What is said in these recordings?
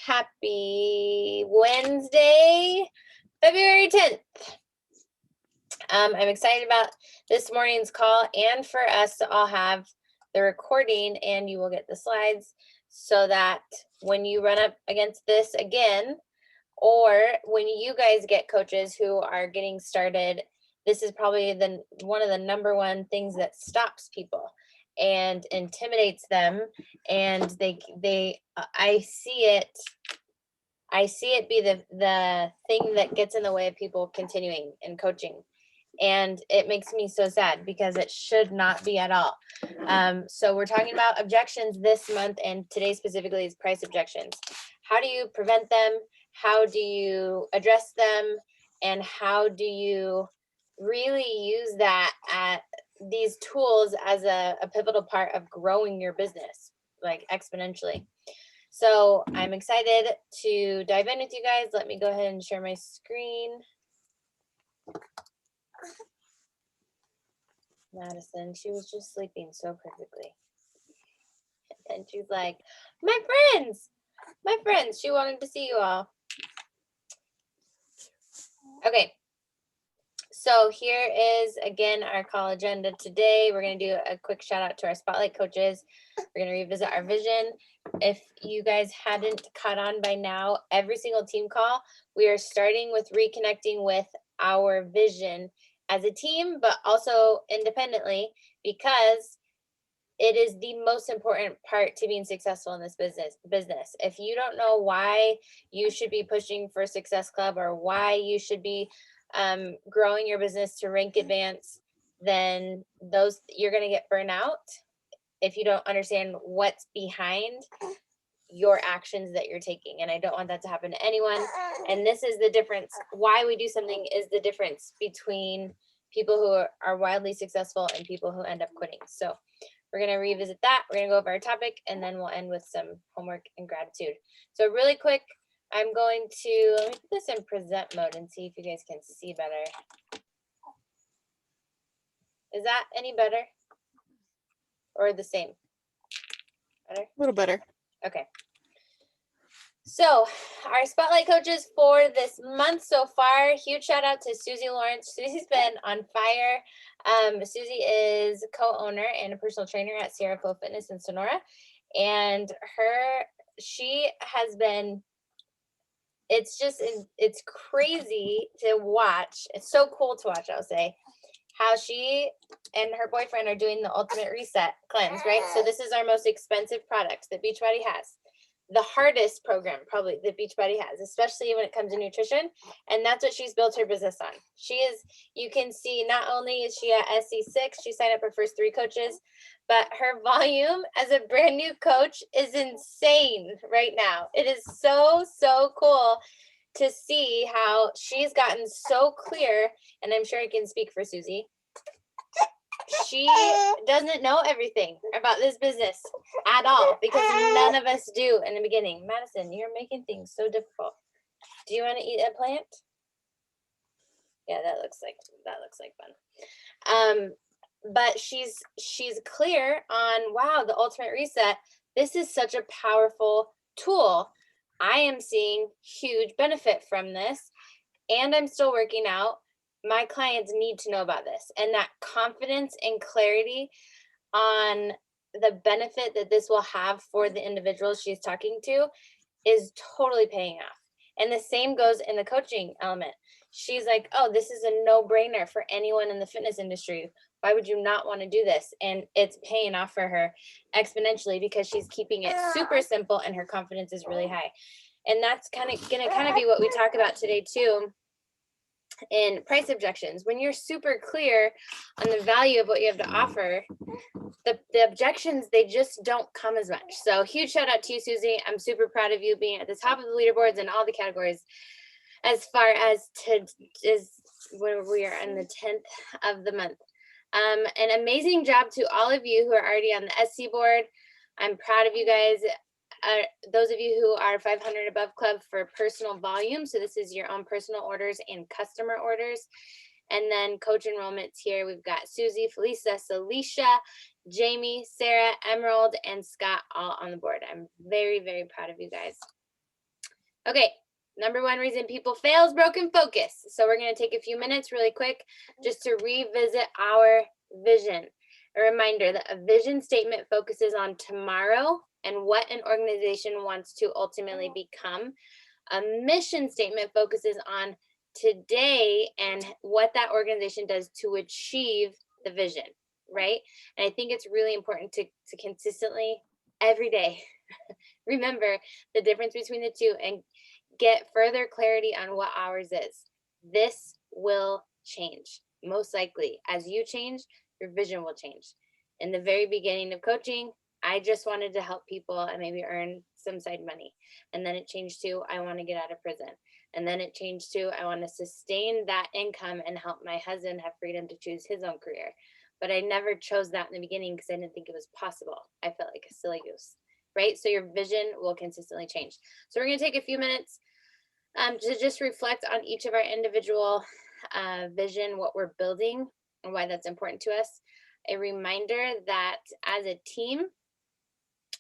Happy Wednesday, February 10th. I'm excited about this morning's call and for us to all have the recording, and you will get the slides so that when you run up against this again, or when you guys get coaches who are getting started, this is probably one of the number one things that stops people and intimidates them. And I see it be the thing that gets in the way of people continuing in coaching. And it makes me so sad because it should not be at all. So we're talking about objections this month, and today specifically is price objections. How do you prevent them? How do you address them? And how do you really use these tools as a pivotal part of growing your business, like exponentially? So I'm excited to dive in with you guys. Let me go ahead and share my screen. Madison, she was just sleeping so perfectly. And she's like, my friends, she wanted to see you all. Okay, so here is, again, our call agenda today. We're going to do a quick shout out to our Spotlight coaches. We're going to revisit our vision. If you guys hadn't caught on by now, every single team call, we are starting with reconnecting with our vision as a team, but also independently, because it is the most important part to being successful in this business. If you don't know why you should be pushing for Success Club or why you should be growing your business to rank advance, then you're going to get burnout if you don't understand what's behind your actions that you're taking. And I don't want that to happen to anyone. And this is the difference. Why we do something is the difference between people who are wildly successful and people who end up quitting. So we're going to revisit that. We're going to go over our topic, and then we'll end with some homework and gratitude. So really quick, I'm going to, let me put this in present mode and see if you guys can see better. Is that any better? Or the same? Better? A little better. Okay. So our Spotlight coaches for this month so far, huge shout out to Susie Lawrence. Susie's been on fire. Susie is co-owner and a personal trainer at Sierra Flow Fitness in Sonora. And she has been, it's crazy to watch. It's so cool to watch, I'll say, how she and her boyfriend are doing the Ultimate Reset Cleanse, right? So this is our most expensive product that Beachbody has. The hardest program probably that Beachbody has, especially when it comes to nutrition. And that's what she's built her business on. You can see, not only is she at SC6, she signed up her first 3 coaches, but her volume as a brand new coach is insane right now. It is so, so cool to see how she's gotten so clear. And I'm sure I can speak for Susie. She doesn't know everything about this business at all, because none of us do in the beginning. Madison, you're making things so difficult. Do you want to eat a plant? Yeah, that looks like fun. But she's clear on, wow, the Ultimate Reset. This is such a powerful tool. I am seeing huge benefit from this, and I'm still working out. My clients need to know about this, and that confidence and clarity on the benefit that this will have for the individuals she's talking to is totally paying off. And the same goes in the coaching element. She's like, oh, this is a no-brainer for anyone in the fitness industry. Why would you not want to do this? And it's paying off for her exponentially because she's keeping it super simple and her confidence is really high. And that's going to be what we talk about today too. In price objections, when you're super clear on the value of what you have to offer, the objections, they just don't come as much. So huge shout out to you, Susie. I'm super proud of you being at the top of the leaderboards in all the categories. As far as where we are on the 10th of the month. An amazing job to all of you who are already on the SC board. I'm proud of you guys. Those of you who are 500 above club for personal volume. So this is your own personal orders and customer orders. And then coach enrollments here. We've got Susie, Felisa, Celicia, Jamie, Sarah, Emerald, and Scott all on the board. I'm very, very proud of you guys. Okay, number one reason people fail is broken focus. So we're going to take a few minutes really quick just to revisit our vision. A reminder that a vision statement focuses on tomorrow and what an organization wants to ultimately become. A mission statement focuses on today and what that organization does to achieve the vision, right? And I think it's really important to consistently, every day, remember the difference between the two and get further clarity on what ours is. This will change, most likely. As you change, your vision will change. In the very beginning of coaching, I just wanted to help people and maybe earn some side money. And then it changed to, I want to get out of prison. And then it changed to, I want to sustain that income and help my husband have freedom to choose his own career. But I never chose that in the beginning because I didn't think it was possible. I felt like a silly goose, right? So your vision will consistently change. So we're going to take a few minutes to just reflect on each of our individual vision, what we're building and why that's important to us. A reminder that as a team,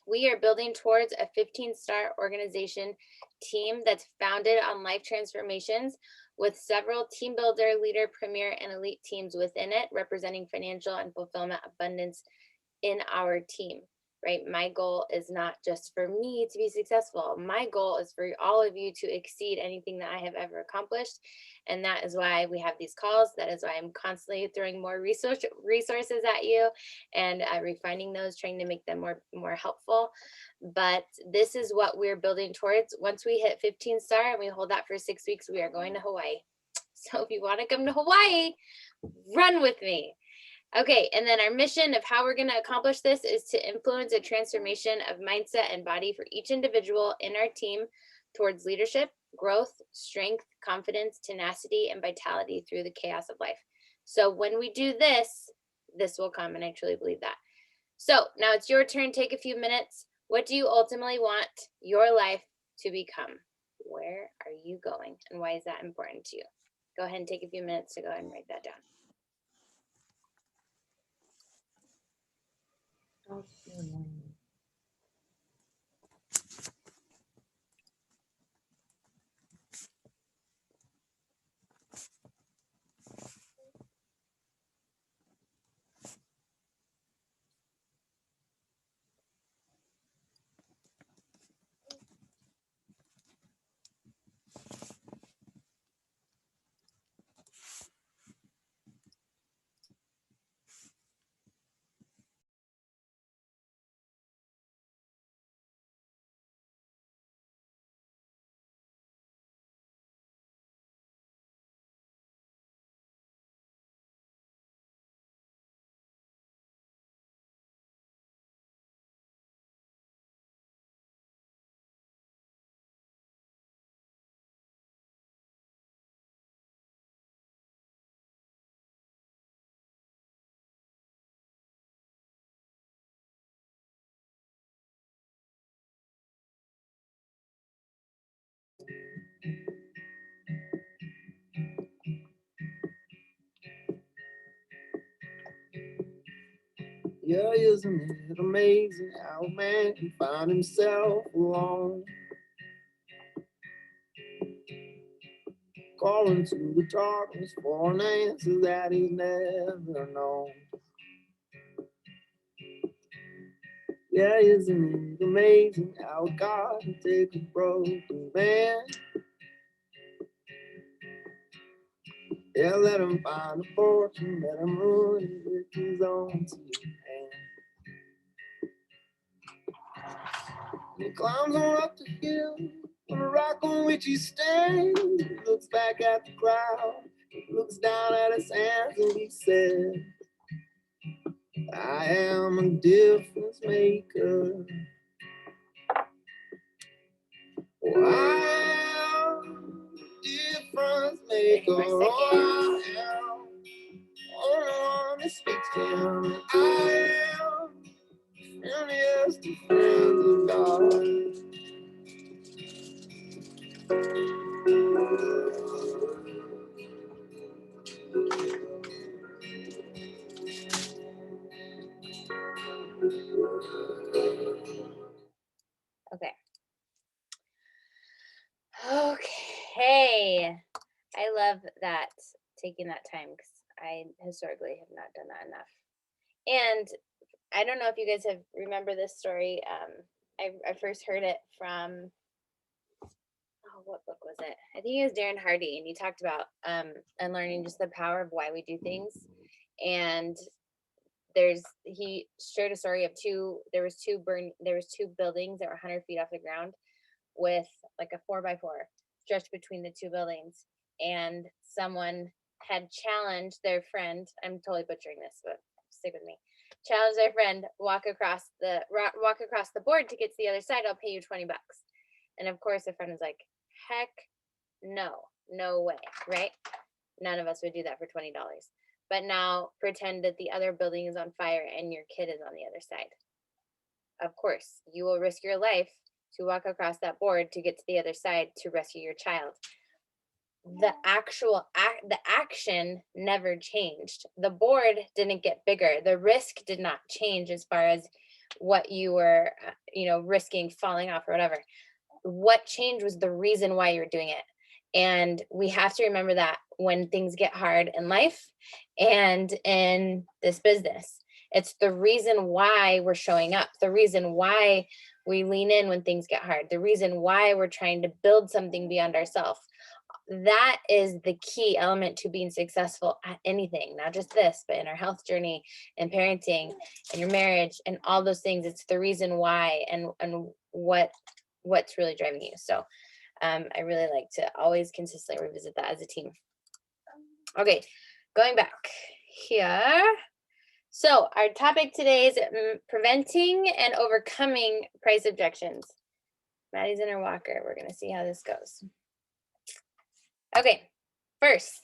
we are building towards a 15-star organization team that's founded on life transformations with several team builder, leader, premier, and elite teams within it, representing financial and fulfillment abundance in our team, right? My goal is not just for me to be successful. My goal is for all of you to exceed anything that I have ever accomplished. And that is why we have these calls. That is why I'm constantly throwing more resources at you and refining those, trying to make them more helpful. But this is what we're building towards. Once we hit 15-star and we hold that for 6 weeks, we are going to Hawaii. So if you want to come to Hawaii, run with me. Okay, and then our mission of how we're going to accomplish this is to influence a transformation of mindset and body for each individual in our team towards leadership, growth, strength, confidence, tenacity, and vitality through the chaos of life. So when we do this, this will come, and I truly believe that. So now it's your turn. Take a few minutes. What do you ultimately want your life to become? Where are you going, and why is that important to you? Go ahead and take a few minutes to go ahead and write that down. Yeah, isn't it amazing how a man can find himself alone? Calling to the darkness for an answer that he's never known. Yeah, isn't it amazing how God can take a broken man? Yeah, let him find a fortune, let him ruin it with his own two hands. He climbs on up the hill, on the rock on which he stands. He looks back at the crowd, he looks down at his hands, and he said, I am a difference maker. Oh, I am a difference maker. Oh, I am only one that speaks to him. I am friendliest of friends of God. Okay. I love that, taking that time, because I historically have not done that enough. And I don't know if you guys have remember this story. I first heard it from, oh, what book was it? I think it was Darren Hardy, and he talked about unlearning just the power of why we do things. And he shared a story of there was two buildings that were 100 feet off the ground, with like a 4x4 stretched between the two buildings, and someone had challenged their friend. I'm totally butchering this, but stick with me. Challenge their friend, walk across the board to get to the other side. I'll pay you $20. And of course, the friend was like, "Heck, no way!" Right? None of us would do that for $20. But now pretend that the other building is on fire and your kid is on the other side. Of course, you will risk your life to walk across that board to get to the other side to rescue your child. The action never changed. The board didn't get bigger. The risk did not change as far as what you were, risking falling off or whatever. What changed was the reason why you're doing it. And we have to remember that when things get hard in life and in this business. It's the reason why we're showing up, the reason why we lean in when things get hard, the reason why we're trying to build something beyond ourselves. That is the key element to being successful at anything, not just this, but in our health journey and parenting and your marriage and all those things. It's the reason why and what's really driving you. So I really like to always consistently revisit that as a team. Okay, going back here. So our topic today is preventing and overcoming price objections. Maddie's in her walker. We're going to see how this goes. Okay, first,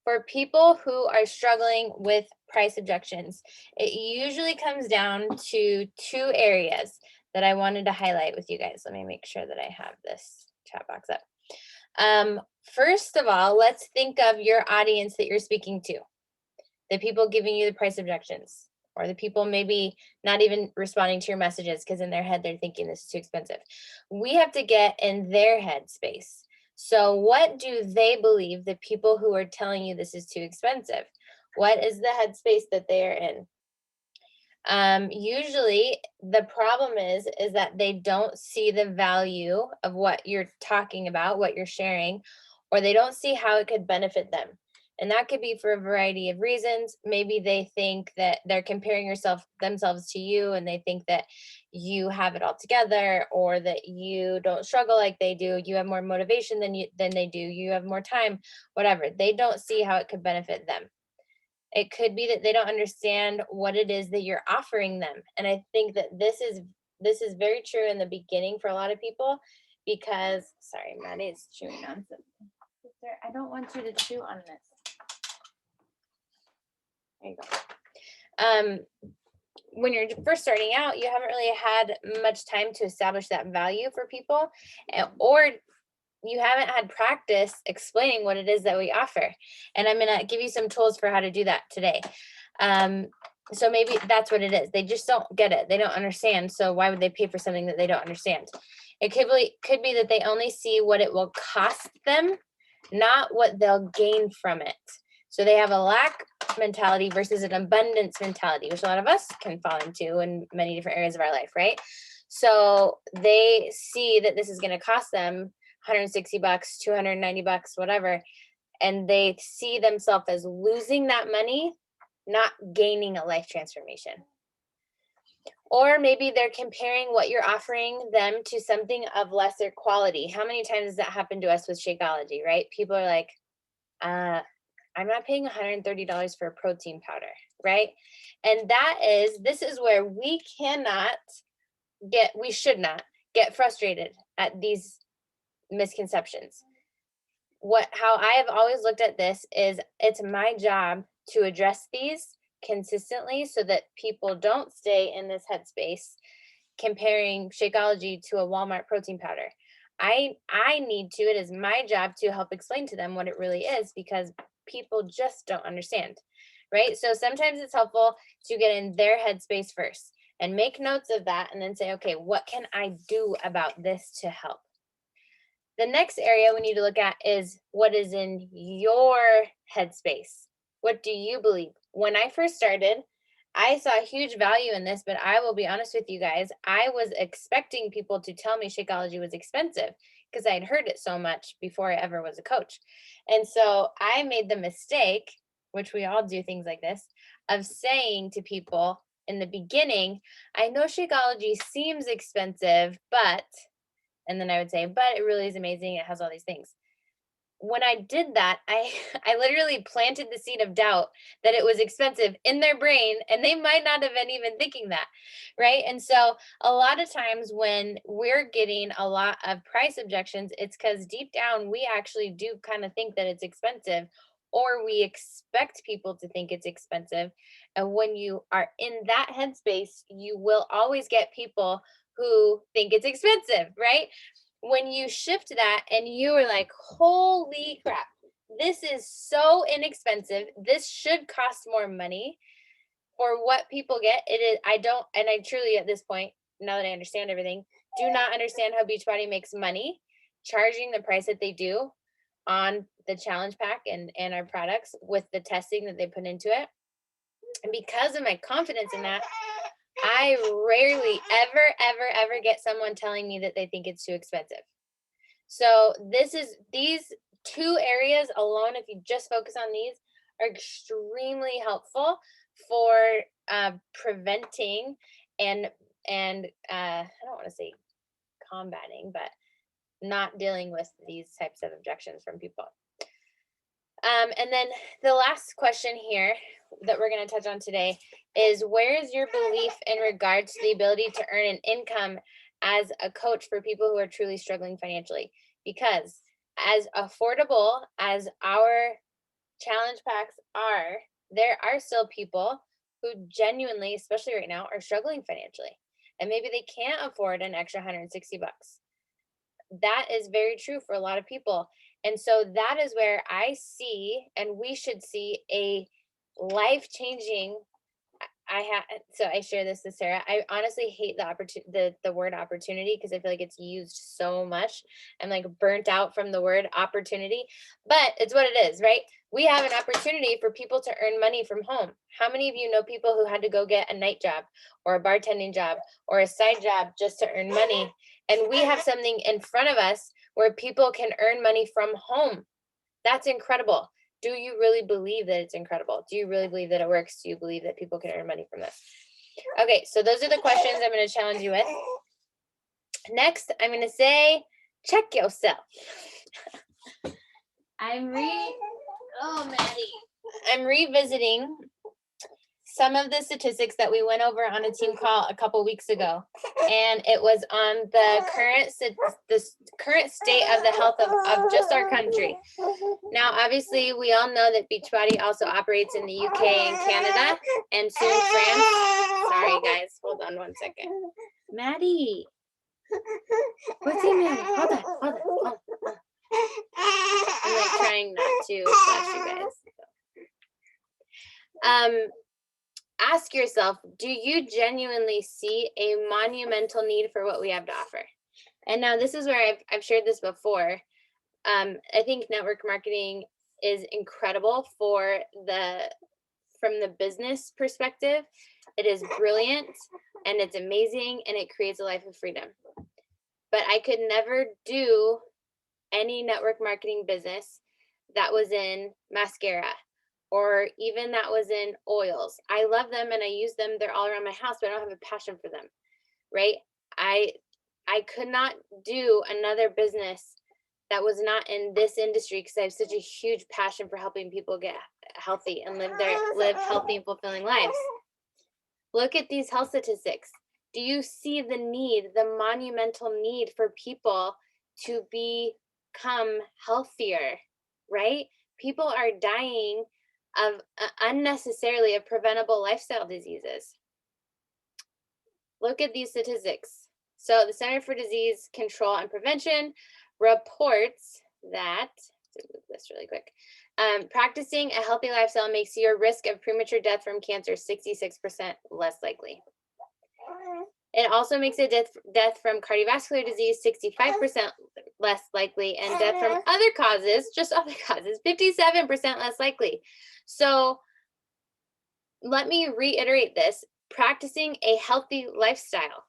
for people who are struggling with price objections, it usually comes down to two areas that I wanted to highlight with you guys. Let me make sure that I have this chat box up. First of all, let's think of your audience that you're speaking to, the people giving you the price objections, or the people maybe not even responding to your messages because in their head they're thinking this is too expensive. We have to get in their head space. So what do they believe, the people who are telling you this is too expensive? What is the headspace that they are in? Usually the problem is that they don't see the value of what you're talking about, what you're sharing, or they don't see how it could benefit them. And that could be for a variety of reasons. Maybe they think that they're comparing themselves to you, and they think that you have it all together, or that you don't struggle like they do. You have more motivation than they do. You have more time, whatever. They don't see how it could benefit them. It could be that they don't understand what it is that you're offering them. And I think that this is very true in the beginning for a lot of people, because, sorry, Maddie is chewing on something. I don't want you to chew on this. There you go. When you're first starting out, you haven't really had much time to establish that value for people, or you haven't had practice explaining what it is that we offer. And I'm going to give you some tools for how to do that today. So maybe that's what it is. They just don't get it. They don't understand. So why would they pay for something that they don't understand? It could be that they only see what it will cost them, not what they'll gain from it. So they have a lack mentality versus an abundance mentality, which a lot of us can fall into in many different areas of our life, right? So they see that this is going to cost them $160, $290, whatever, and they see themselves as losing that money, not gaining a life transformation. Or maybe they're comparing what you're offering them to something of lesser quality. How many times does that happen to us with Shakeology, right? People are like, I'm not paying $130 for a protein powder, right? And this is where we should not get frustrated at these misconceptions. How I have always looked at this is, it's my job to address these consistently so that people don't stay in this headspace comparing Shakeology to a Walmart protein powder. I need to, it is my job to help explain to them what it really is, because people just don't understand, right? So sometimes it's helpful to get in their headspace first and make notes of that, and then say, okay, what can I do about this to help? The next area we need to look at is what is in your headspace. What do you believe? When I first started, I saw huge value in this, but I will be honest with you guys. I was expecting people to tell me Shakeology was expensive because I had heard it so much before I ever was a coach. And so I made the mistake, which we all do things like this, of saying to people in the beginning, I know Shakeology seems expensive, but, and then I would say, but it really is amazing. It has all these things. When I did that, I literally planted the seed of doubt that it was expensive in their brain, and they might not have been even thinking that, right? And so a lot of times when we're getting a lot of price objections, it's because deep down we actually do kind of think that it's expensive, or we expect people to think it's expensive. And when you are in that headspace, you will always get people who think it's expensive, right? When you shift that and you are like, holy crap, this is so inexpensive. This should cost more money for what people get. It is, I truly at this point, now that I understand everything, do not understand how Beachbody makes money charging the price that they do on the challenge pack and our products with the testing that they put into it. And because of my confidence in that, I rarely ever get someone telling me that they think it's too expensive. So these two areas alone, if you just focus on these, are extremely helpful for preventing and I don't want to say combating, but not dealing with these types of objections from people. And then the last question here that we're going to touch on today is, where is your belief in regards to the ability to earn an income as a coach for people who are truly struggling financially? Because as affordable as our challenge packs are, there are still people who genuinely, especially right now, are struggling financially. And maybe they can't afford an extra $160. That is very true for a lot of people. And so that is where I see, and we should see, a life-changing, I share this with Sarah. I honestly hate the word opportunity, because I feel like it's used so much. I'm like burnt out from the word opportunity, but it's what it is, right? We have an opportunity for people to earn money from home. How many of you know people who had to go get a night job or a bartending job or a side job just to earn money? And we have something in front of us where people can earn money from home. That's incredible. Do you really believe that it's incredible? Do you really believe that it works? Do you believe that people can earn money from this? Okay, so those are the questions I'm going to challenge you with. Next, I'm going to say, check yourself. I'm revisiting some of the statistics that we went over on a team call a couple weeks ago, and it was on the current state of the health of just our country. Now, obviously, we all know that Beachbody also operates in the UK and Canada, and soon France. Sorry, guys, hold on one second. Maddie, what's he, Maddie? Hold on. I'm like trying not to flash you guys. Ask yourself, do you genuinely see a monumental need for what we have to offer? And now this is where I've shared this before. I think network marketing is incredible from the business perspective. It is brilliant and it's amazing and it creates a life of freedom. But I could never do any network marketing business that was in mascara, or even that was in oils. I love them and I use them. They're all around my house, but I don't have a passion for them, right? I could not do another business that was not in this industry, because I have such a huge passion for helping people get healthy and live healthy and fulfilling lives. Look at these health statistics. Do you see the need, the monumental need for people to become healthier, right? People are dying of unnecessarily of preventable lifestyle diseases. Look at these statistics. So the Center for Disease Control and Prevention reports that, let's move this really quick, practicing a healthy lifestyle makes your risk of premature death from cancer 66% less likely. It also makes a death from cardiovascular disease 65% less likely, and death from other causes, just other causes, 57% less likely. So let me reiterate this: practicing a healthy lifestyle.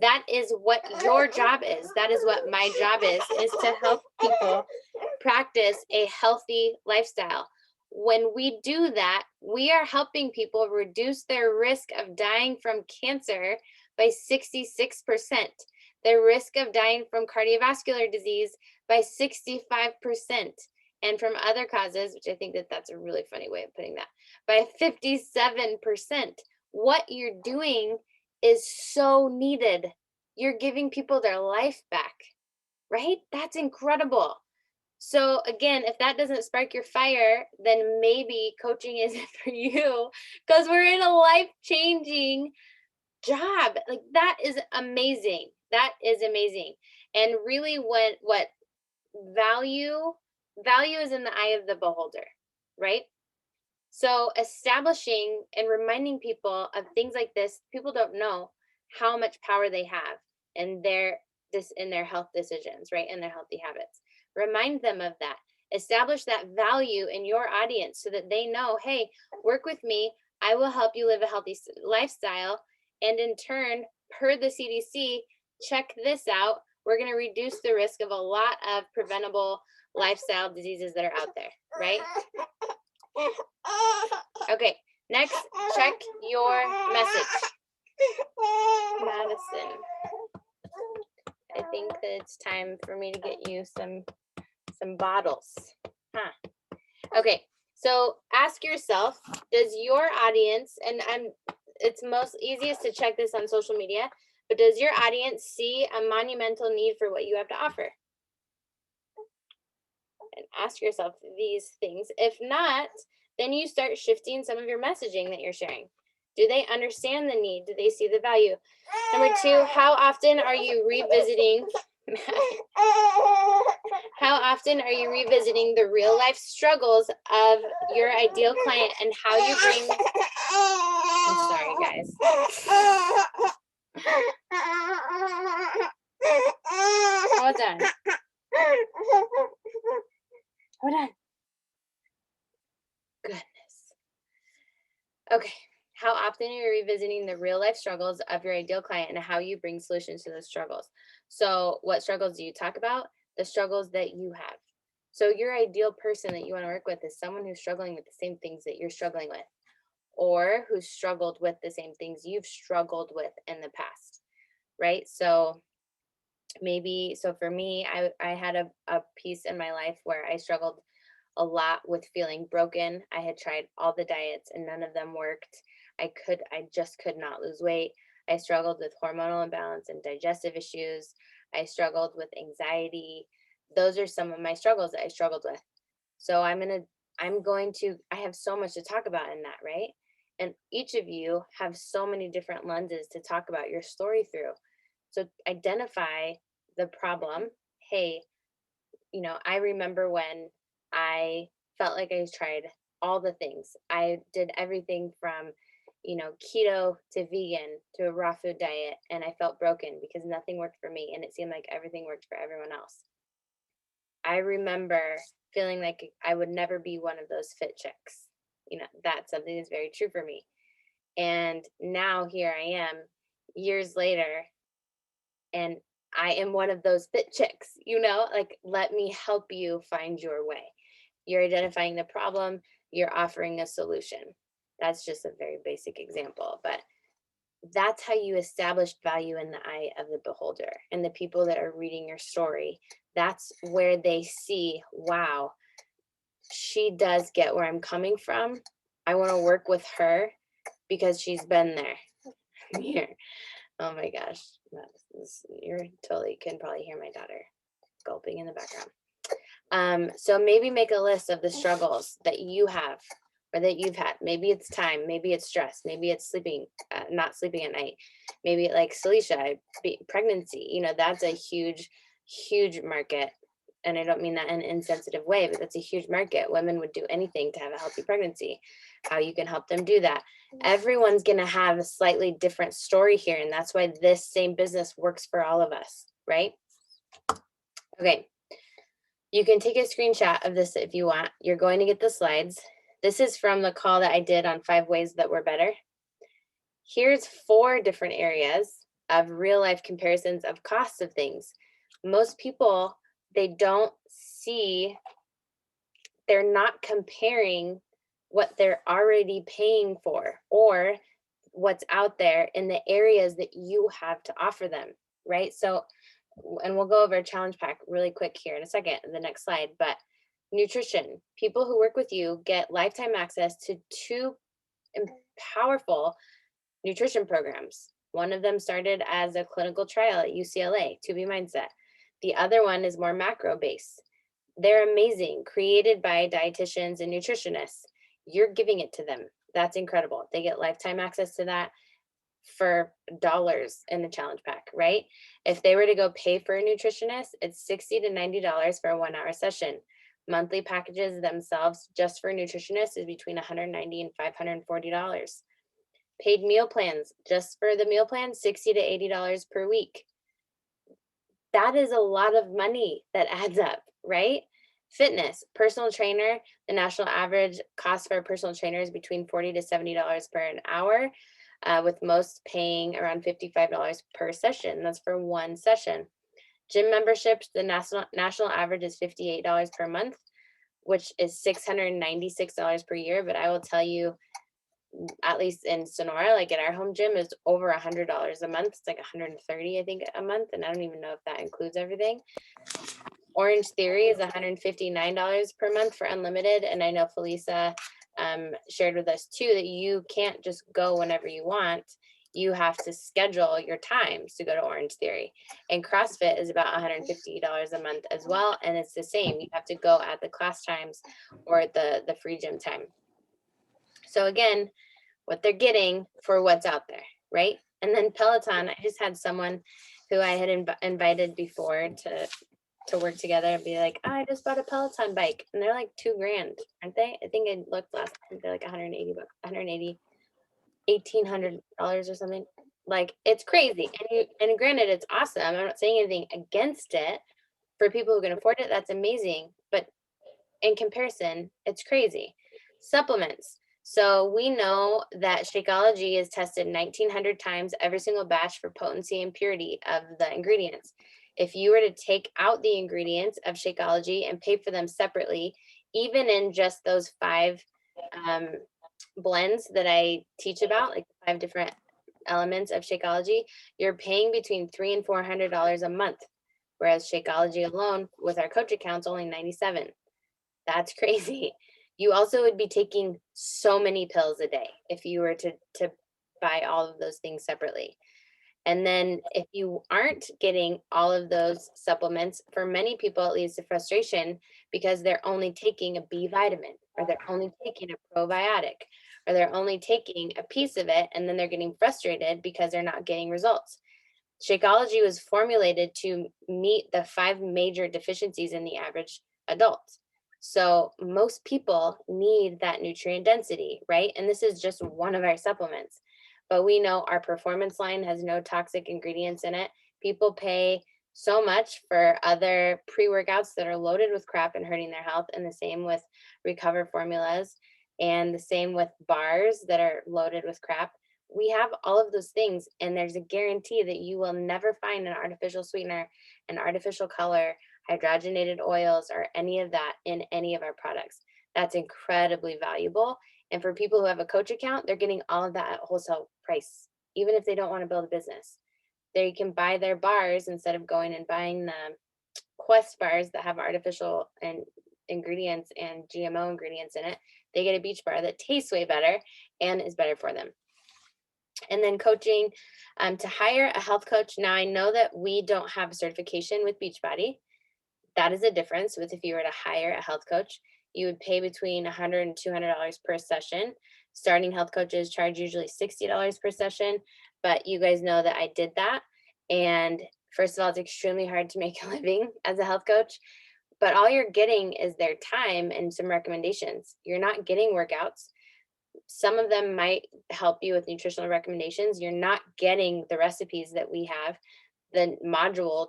That is what your job is. That is what my job is to help people practice a healthy lifestyle. When we do that, we are helping people reduce their risk of dying from cancer by 66%, their risk of dying from cardiovascular disease by 65%, and from other causes, which I think that that's a really funny way of putting that, by 57%. What you're doing is so needed. You're giving people their life back, right? That's incredible. So again, if that doesn't spark your fire, then maybe coaching isn't for you, because we're in a life-changing job. Like, that is amazing. That is amazing. And really, what value is in the eye of the beholder, right? So establishing and reminding people of things like this, people don't know how much power they have in their health decisions, right? In their healthy habits. Remind them of that. Establish that value in your audience so that they know, hey, work with me. I will help you live a healthy lifestyle. And in turn, per the CDC, check this out. We're going to reduce the risk of a lot of preventable lifestyle diseases that are out there, right? Okay, next, check your message. Madison, I think that it's time for me to get you some bottles. Okay, so ask yourself, does your audience, and it's most easiest to check this on social media, but does your audience see a monumental need for what you have to offer? And ask yourself these things. If not, then you start shifting some of your messaging that you're sharing. Do they understand the need? Do they see the value? Number two, how often are you revisiting? How often are you revisiting the real life struggles of your ideal client and how you bring? I'm sorry, guys. Hold on. Hold on. Goodness. Okay. How often are you revisiting the real life struggles of your ideal client and how you bring solutions to those struggles? So what struggles do you talk about? The struggles that you have. So your ideal person that you want to work with is someone who's struggling with the same things that you're struggling with, or who's struggled with the same things you've struggled with in the past, right? So maybe, so for me, I had a piece in my life where I struggled a lot with feeling broken. I had tried all the diets and none of them worked. I just could not lose weight. I struggled with hormonal imbalance and digestive issues. I struggled with anxiety. Those are some of my struggles that I struggled with. So I have so much to talk about in that, right? And each of you have so many different lenses to talk about your story through. So identify the problem. Hey, I remember when I felt like I tried all the things. I did everything from, keto to vegan to a raw food diet, and I felt broken because nothing worked for me and it seemed like everything worked for everyone else. I remember feeling like I would never be one of those fit chicks. That's something that's very true for me. And now here I am years later, and I am one of those fit chicks, like, let me help you find your way. You're identifying the problem, you're offering a solution. That's just a very basic example, but that's how you establish value in the eye of the beholder and the people that are reading your story. That's where they see, wow, she does get where I'm coming from. I want to work with her because she's been there. Here. Oh my gosh. You totally can probably hear my daughter gulping in the background. So maybe make a list of the struggles that you have or that you've had. Maybe it's time, maybe it's stress, maybe it's sleeping, not sleeping at night. Maybe like Celicia, pregnancy, that's a huge market. and I don't mean that in an insensitive way, but that's a huge market. Women would do anything to have a healthy pregnancy. How you can help them do that. Everyone's going to have a slightly different story here, and that's why this same business works for all of us, right? Okay. You can take a screenshot of this if you want. You're going to get the slides. This is from the call that I did on 5 ways that we're better. Here's 4 different areas of real life comparisons of costs of things. Most people, they don't see, they're not comparing what they're already paying for or what's out there in the areas that you have to offer them, right? So, and we'll go over a challenge pack really quick here in a second, the next slide, but nutrition. People who work with you get lifetime access to 2 powerful nutrition programs. One of them started as a clinical trial at UCLA, To Be Mindset. The other one is more macro based. They're amazing, created by dietitians and nutritionists. You're giving it to them. That's incredible. They get lifetime access to that for dollars in the challenge pack, right? If they were to go pay for a nutritionist, it's $60 to $90 for a 1-hour session. Monthly packages themselves just for a nutritionist is between $190 and $540. Paid meal plans, just for the meal plan, $60 to $80 per week. That is a lot of money that adds up, right? Fitness, personal trainer, the national average cost for a personal trainer is between $40 to $70 per an hour, with most paying around $55 per session. That's for 1 session. Gym memberships, the national average is $58 per month, which is $696 per year. But I will tell you, at least in Sonora, like at our home gym, is over $100 a month. It's like $130, I think, a month, and I don't even know if that includes everything. Orange Theory is $159 per month for unlimited, and I know Felisa shared with us too that you can't just go whenever you want. You have to schedule your times to go to Orange Theory. And CrossFit is about $150 a month as well, and it's the same. You have to go at the class times or at the free gym time. So again, what they're getting for what's out there, right? And then Peloton, I just had someone who I had invited before to work together and be like, oh, I just bought a Peloton bike, and they're like $2,000, aren't they? I think I looked last time, they're like $180 or something. Like, it's crazy. And granted, it's awesome. I'm not saying anything against it. For people who can afford it, that's amazing. But in comparison, it's crazy. Supplements. So we know that Shakeology is tested 1,900 times every single batch for potency and purity of the ingredients. If you were to take out the ingredients of Shakeology and pay for them separately, even in just those 5 blends that I teach about, like 5 different elements of Shakeology, you're paying between $300 and $400 a month, whereas Shakeology alone with our coach account's only $97. That's crazy. You also would be taking so many pills a day if you were to buy all of those things separately. And then if you aren't getting all of those supplements, for many people, it leads to frustration because they're only taking a B vitamin, or they're only taking a probiotic, or they're only taking a piece of it, and then they're getting frustrated because they're not getting results. Shakeology was formulated to meet the 5 major deficiencies in the average adult. So most people need that nutrient density, right? And this is just one of our supplements. But we know our performance line has no toxic ingredients in it. People pay so much for other pre-workouts that are loaded with crap and hurting their health, and the same with Recover formulas, and the same with bars that are loaded with crap. We have all of those things, and there's a guarantee that you will never find an artificial sweetener, an artificial color, hydrogenated oils, or any of that in any of our products. That's incredibly valuable. And for people who have a coach account, they're getting all of that at wholesale price, even if they don't want to build a business. They can buy their bars instead of going and buying the Quest bars that have artificial and ingredients and GMO ingredients in it. They get a beach bar that tastes way better and is better for them. And then coaching, to hire a health coach. Now, I know that we don't have a certification with Beachbody. That is a difference with if you were to hire a health coach. You would pay between $100 and $200 per session. Starting health coaches charge usually $60 per session, but you guys know that I did that. And first of all, it's extremely hard to make a living as a health coach. but all you're getting is their time and some recommendations. You're not getting workouts. Some of them might help you with nutritional recommendations. You're not getting the recipes that we have, the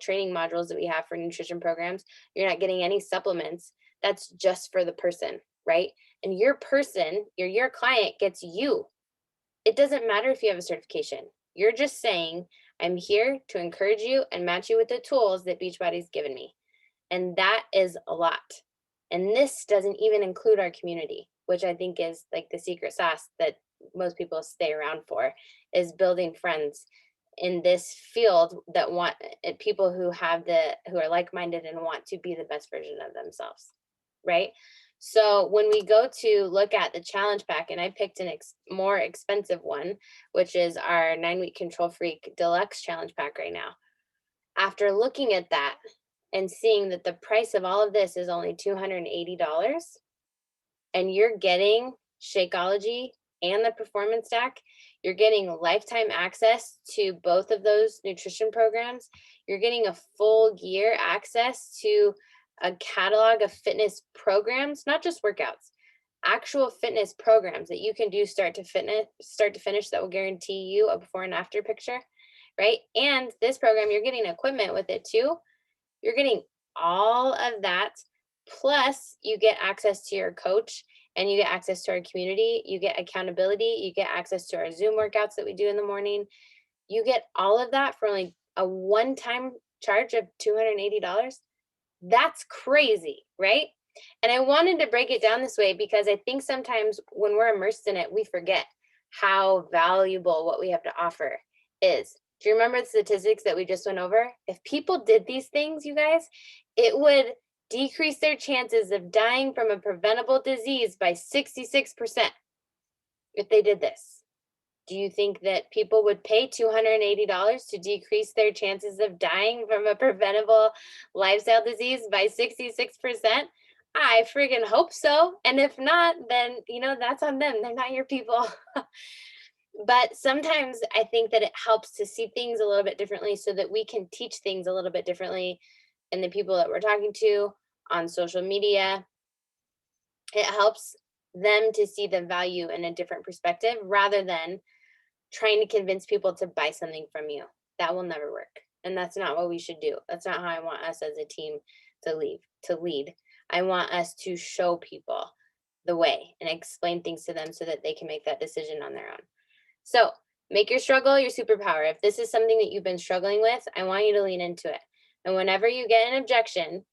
training modules that we have for nutrition programs. You're not getting any supplements. That's just for the person, right? And your person, your client gets you. It doesn't matter if you have a certification. You're just saying, I'm here to encourage you and match you with the tools that Beachbody's given me. And that is a lot. And this doesn't even include our community, which I think is like the secret sauce that most people stay around for, is building friends in this field that want people who are like-minded and want to be the best version of themselves, right? So when we go to look at the challenge pack, and I picked an more expensive one, which is our 9-week Control Freak Deluxe challenge pack right now. After looking at that and seeing that the price of all of this is only $280, and you're getting Shakeology and the Performance Stack, you're getting lifetime access to both of those nutrition programs. You're getting a full year access to a catalog of fitness programs, not just workouts, actual fitness programs that you can do start to finish that will guarantee you a before and after picture, right? And this program, you're getting equipment with it too. You're getting all of that, plus you get access to your coach, and you get access to our community. You get accountability. You get access to our Zoom workouts that we do in the morning. You get all of that for only a one-time charge of $280. That's crazy, right? And I wanted to break it down this way because I think sometimes when we're immersed in it, we forget how valuable what we have to offer is. Do you remember the statistics that we just went over? If people did these things, you guys, it would decrease their chances of dying from a preventable disease by 66% if they did this. Do you think that people would pay $280 to decrease their chances of dying from a preventable lifestyle disease by 66%? I friggin' hope so. And if not, then, that's on them. They're not your people. But sometimes I think that it helps to see things a little bit differently so that we can teach things a little bit differently in the people that we're talking to on social media. It helps them to see the value in a different perspective rather than trying to convince people to buy something from you. That will never work. And that's not what we should do. That's not how I want us as a team to lead. I want us to show people the way and explain things to them so that they can make that decision on their own. So make your struggle your superpower. If this is something that you've been struggling with, I want you to lean into it. And whenever you get an objection,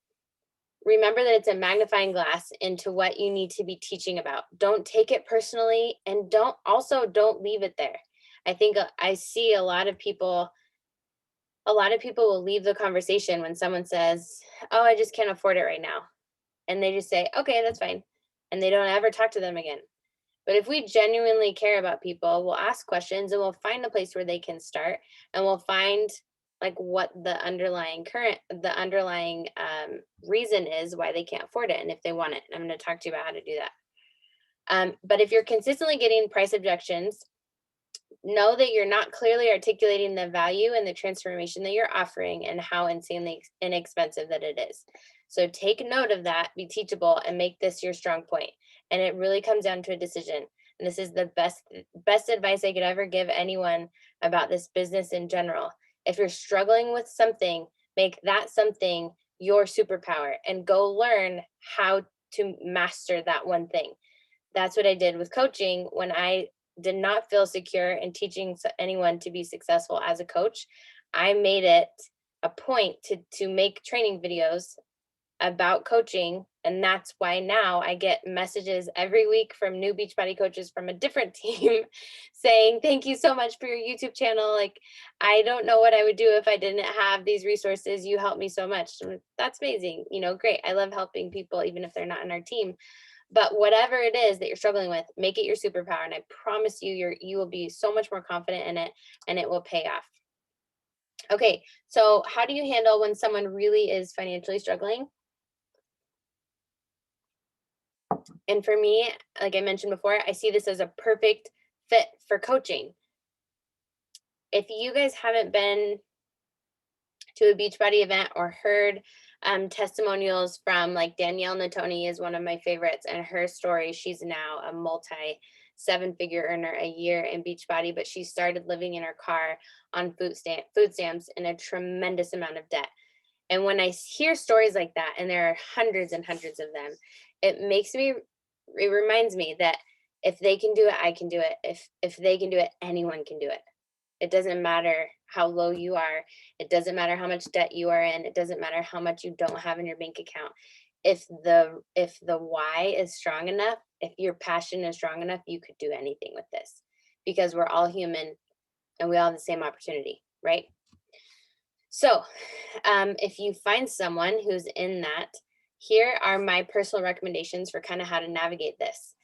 remember that it's a magnifying glass into what you need to be teaching about. Don't take it personally, and don't leave it there. I think I see a lot of people will leave the conversation when someone says, "Oh, I just can't afford it right now." And they just say, "Okay, that's fine." And they don't ever talk to them again. But if we genuinely care about people, we'll ask questions and we'll find a place where they can start, and we'll find like what the underlying reason is why they can't afford it and if they want it. And I'm going to talk to you about how to do that. But if you're consistently getting price objections, know that you're not clearly articulating the value and the transformation that you're offering and how insanely inexpensive that it is. So take note of that, be teachable, and make this your strong point. And it really comes down to a decision. And this is the best advice I could ever give anyone about this business in general. If you're struggling with something, make that something your superpower and go learn how to master that one thing. That's what I did with coaching when I did not feel secure in teaching anyone to be successful as a coach. I made it a point to make training videos about coaching. And that's why now I get messages every week from new Beachbody coaches from a different team saying, "Thank you so much for your YouTube channel. Like, I don't know what I would do if I didn't have these resources. You helped me so much." That's amazing. Great. I love helping people, even if they're not in our team. But whatever it is that you're struggling with, make it your superpower. And I promise you, you will be so much more confident in it, and it will pay off. Okay, so how do you handle when someone really is financially struggling? And for me, like I mentioned before, I see this as a perfect fit for coaching. If you guys haven't been to a Beachbody event or heard testimonials from like Danielle Natoni is one of my favorites, and her story, she's now a multi 7-figure earner a year in Beachbody, but she started living in her car on food stamps in a tremendous amount of debt. And when I hear stories like that, and there are hundreds and hundreds of them, it reminds me that if they can do it, I can do it. If they can do it, anyone can do it. It doesn't matter how low you are. It doesn't matter how much debt you are in. It doesn't matter how much you don't have in your bank account. If the why is strong enough, if your passion is strong enough, you could do anything with this, because we're all human and we all have the same opportunity, right? So, if you find someone who's in that, here are my personal recommendations for kind of how to navigate this,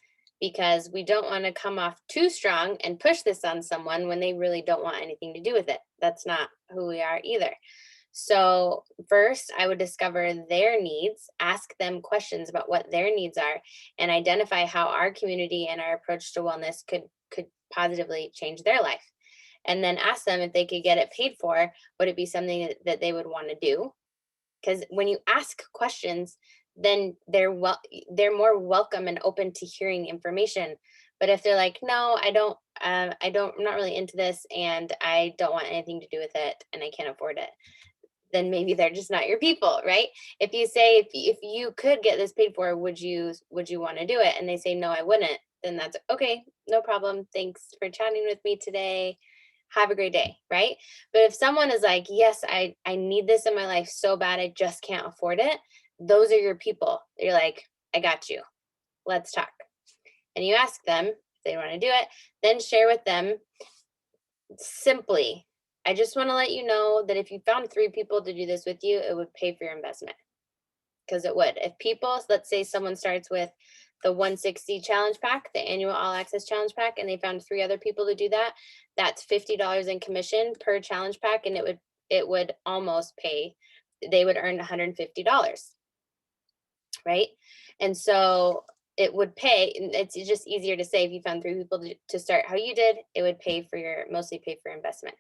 because we don't want to come off too strong and push this on someone when they really don't want anything to do with it. That's not who we are either. So, first, I would discover their needs, ask them questions about what their needs are, and identify how our community and our approach to wellness could positively change their life. And then ask them if they could get it paid for, would it be something that they would want to do? Because when you ask questions, then they're more welcome and open to hearing information. But if they're like, no, I'm not really into this, and I don't want anything to do with it, and I can't afford it, then maybe they're just not your people, right? If you say, if you could get this paid for, would you want to do it? And they say, no, I wouldn't, then that's okay, no problem. Thanks for chatting with me today. Have a great day, right? But if someone is like, yes, I need this in my life so bad, I just can't afford it, those are your people. You're like, I got you. Let's talk. And you ask them if they want to do it, then share with them simply, I just want to let you know that if you found 3 people to do this with you, it would pay for your investment. Because it would. If people, let's say someone starts with the 160 challenge pack, the annual all access challenge pack, and they found 3 other people to do that, that's $50 in commission per challenge pack, and it would almost pay, they would earn $150, right? And so it would pay, and it's just easier to say, if you found 3 people to start how you did, it would mostly pay for investment.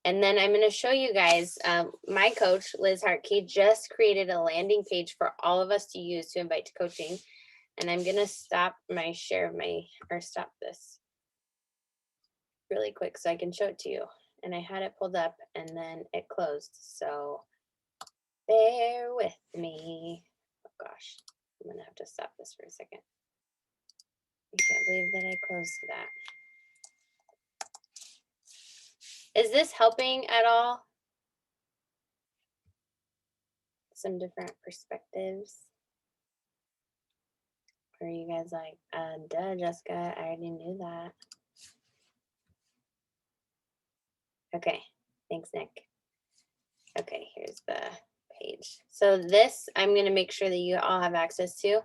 And then I'm going to show you guys, my coach, Liz Hartkey, just created a landing page for all of us to use to invite to coaching. And I'm going to stop my share stop this really quick so I can show it to you. And I had it pulled up and then it closed. So bear with me. Oh gosh, I'm going to have to stop this for a second. I can't believe that I closed that. Is this helping at all? Some different perspectives? Or are you guys like, duh, Jessica, I already knew that. Okay, thanks, Nick. Okay, here's the page. So this, I'm gonna make sure that you all have access to.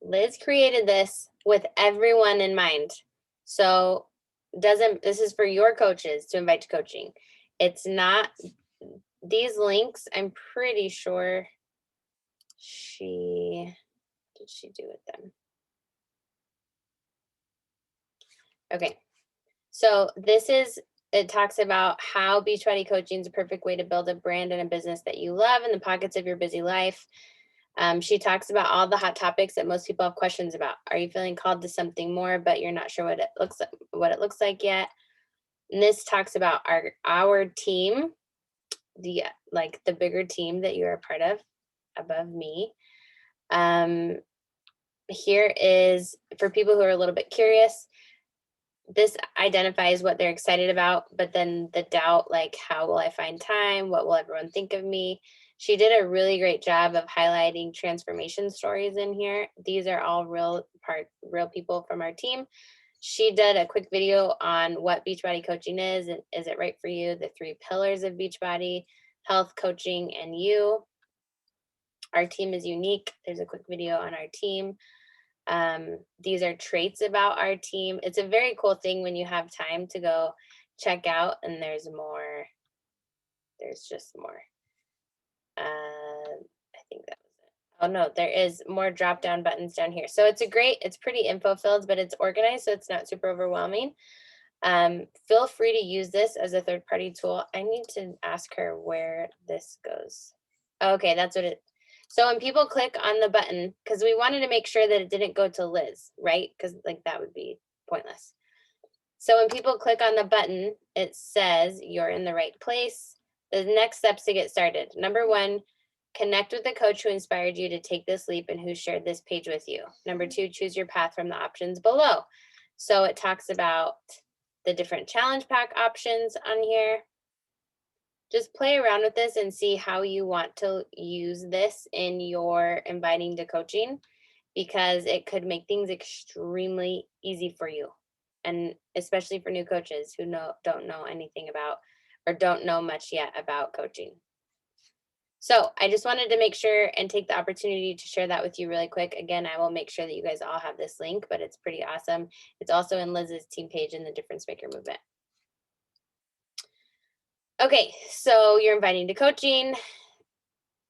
Liz created this with everyone in mind. So this is for your coaches to invite to coaching. It's not, these links, I'm pretty sure did she do with them? Okay, so it talks about how Beachbody coaching is a perfect way to build a brand and a business that you love in the pockets of your busy life. She talks about all the hot topics that most people have questions about. Are you feeling called to something more, but you're not sure what it looks like yet? And this talks about our team, the bigger team that you're a part of above me. Here is for people who are a little bit curious. This identifies what they're excited about, but then the doubt, like, how will I find time? What will everyone think of me? She did a really great job of highlighting transformation stories in here. These are all real people from our team. She did a quick video on what Beachbody coaching is, and is it right for you? The 3 pillars of Beachbody: health, coaching, and you. Our team is unique. There's a quick video on our team. These are traits about our team. It's a very cool thing when you have time to go check out, and there's more. There's just more. I think that was it. Oh no, there is more drop down buttons down here. So it's pretty info filled, but it's organized, so it's not super overwhelming. Feel free to use this as a third party tool. I need to ask her where this goes. Okay, that's what it. So when people click on the button, because we wanted to make sure that it didn't go to Liz, right? Because like that would be pointless. So when people click on the button, it says you're in the right place. The next steps to get started. Number one, connect with the coach who inspired you to take this leap and who shared this page with you. Number two, choose your path from the options below. So it talks about the different challenge pack options on here. Just play around with this and see how you want to use this in your inviting to coaching, because it could make things extremely easy for you, and especially for new coaches who don't know anything about or don't know much yet about coaching. So I just wanted to make sure and take the opportunity to share that with you really quick. Again, I will make sure that you guys all have this link, but it's pretty awesome. It's also in Liz's team page in the Difference Maker movement. Okay, so you're inviting to coaching.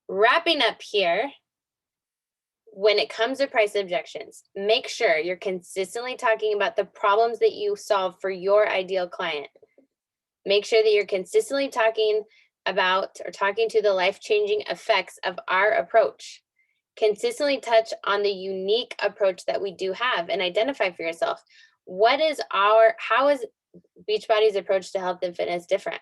Wrapping up here, when it comes to price objections, make sure you're consistently talking about the problems that you solve for your ideal client. Make sure that you're consistently talking about or talking to the life-changing effects of our approach. Consistently touch on the unique approach that we do have and identify for yourself. How is Beachbody's approach to health and fitness different?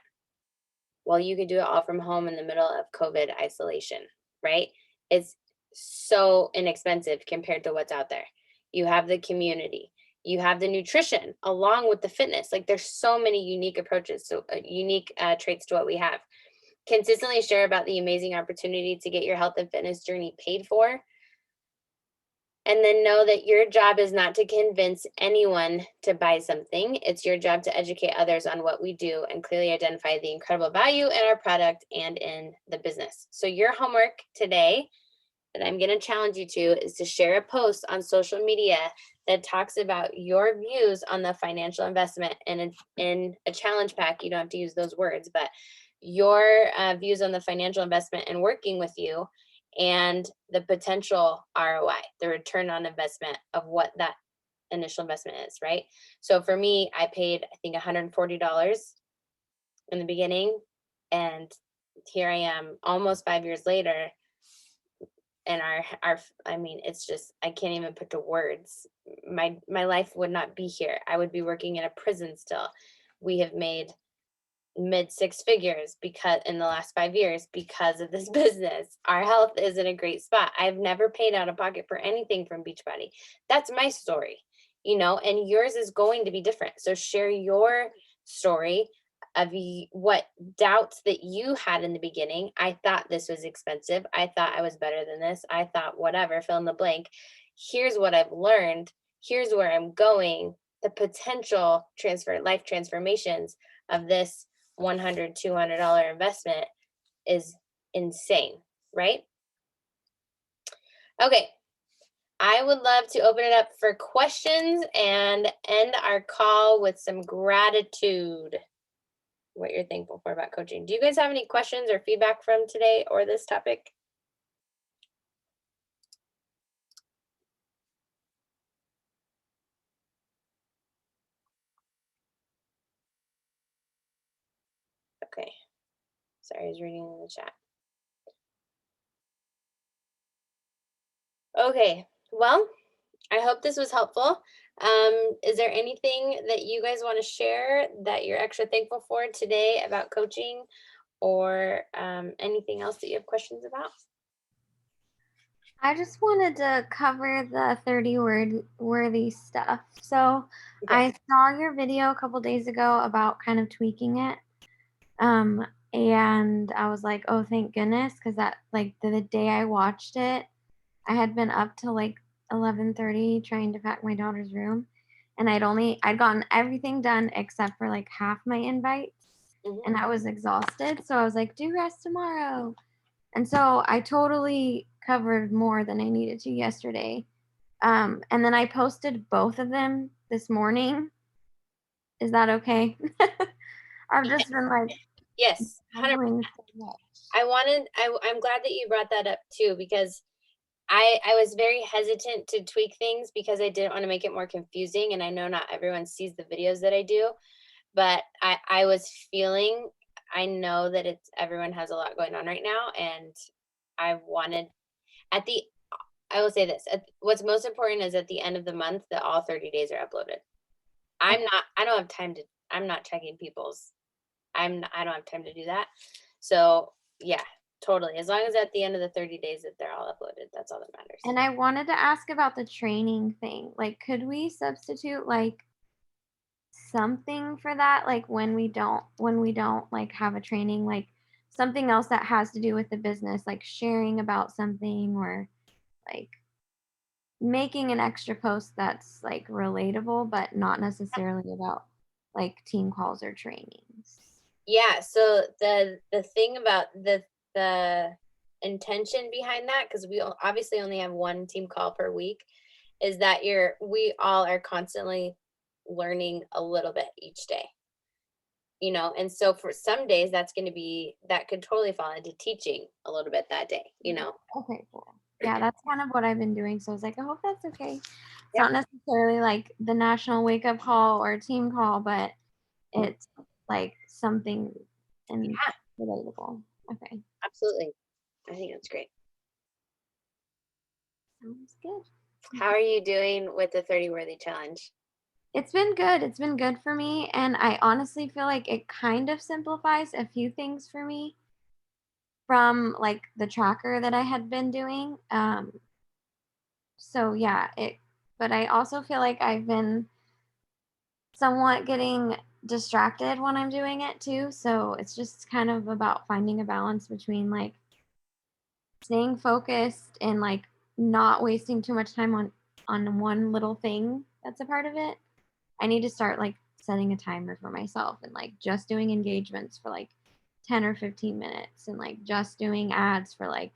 Well, you could do it all from home in the middle of COVID isolation, right? It's so inexpensive compared to what's out there. You have the community, you have the nutrition along with the fitness. Like there's so many unique approaches, so unique traits to what we have. Consistently share about the amazing opportunity to get your health and fitness journey paid for. And then know that your job is not to convince anyone to buy something. It's your job to educate others on what we do and clearly identify the incredible value in our product and in the business. So your homework today that I'm going to challenge you to is to share a post on social media that talks about your views on the financial investment. And in a challenge pack, you don't have to use those words, but your views on the financial investment and working with you, and the potential ROI, the return on investment of what that initial investment is, right? So for me, I paid, I think, $140 in the beginning. And here I am almost 5 years later. And I mean, it's just, I can't even put to words. My life would not be here. I would be working in a prison still. We have made mid six figures because in the last 5 years because of this business. Our health is in a great spot. I've never paid out of pocket for anything from Beachbody. That's my story, and yours is going to be different. So share your story of what doubts that you had in the beginning. I thought this was expensive. I thought I was better than this. I thought whatever, fill in the blank. Here's what I've learned. Here's where I'm going. The potential life transformations of this $100, $200 investment is insane, right? Okay, I would love to open it up for questions and end our call with some gratitude. What you're thankful for about coaching. Do you guys have any questions or feedback from today or this topic? Okay, sorry, I was reading in the chat. Okay, well, I hope this was helpful. Is there anything that you guys want to share that you're extra thankful for today about coaching, or anything else that you have questions about? I just wanted to cover the 30 worthy stuff. So Okay. I saw your video a couple days ago about kind of tweaking it. And I was like, oh, thank goodness, because that like the day I watched it, I had been up till like 11:30 trying to pack my daughter's room, and I'd gotten everything done except for like half my invites, and I was exhausted. So I was like, do rest tomorrow. And so I totally covered more than I needed to yesterday. And then I posted both of them this morning. Is that okay? I've just been like, yes, 100%. So I'm glad that you brought that up too, because I was very hesitant to tweak things because I didn't want to make it more confusing. And I know not everyone sees the videos that I do, but I was feeling, I know that everyone has a lot going on right now, and I wanted at the, I will say this, what's most important is at the end of the month that all 30 days are uploaded. I don't have time to, I'm not checking people's, I don't have time to do that. So yeah, totally. As long as at the end of the 30 days that they're all uploaded, that's all that matters. And I wanted to ask about the training thing. Like, could we substitute like something for that? Like when we don't like have a training, like something else that has to do with the business, like sharing about something or like making an extra post that's like relatable, but not necessarily about like team calls or trainings. Yeah, so the thing about the intention behind that, because we obviously only have one team call per week, is that we all are constantly learning a little bit each day. You know, and so for some days that could totally fall into teaching a little bit that day, you know. Okay, cool. Yeah, that's kind of what I've been doing. So I was like, I hope that's okay. It's Yeah. not necessarily like the national wake up call or team call, but it's like something and relatable. Okay. Absolutely. I think that's great. Sounds good. How are you doing with the 30 worthy challenge? It's been good. It's been good for me. And I honestly feel like it kind of simplifies a few things for me from like the tracker that I had been doing. So yeah, but I also feel like I've been somewhat getting distracted when I'm doing it too. So it's just kind of about finding a balance between like staying focused and like not wasting too much time on one little thing that's a part of it. I need to start like setting a timer for myself and like just doing engagements for like 10 or 15 minutes and like just doing ads for like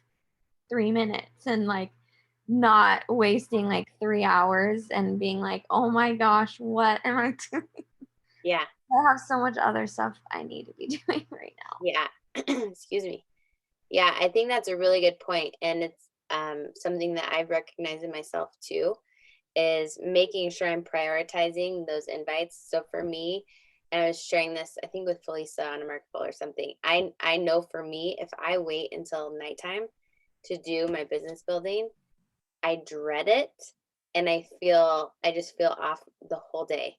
3 minutes and like not wasting like 3 hours and being like, oh my gosh, what am I doing? Yeah. I have so much other stuff I need to be doing right now. Yeah. Excuse me. Yeah, I think that's a really good point. And it's something that I've recognized in myself too, is making sure I'm prioritizing those invites. So for me, and I was sharing this, I think with Felisa on Remarkable or something. I know for me, if I wait until nighttime to do my business building, I dread it and I just feel off the whole day.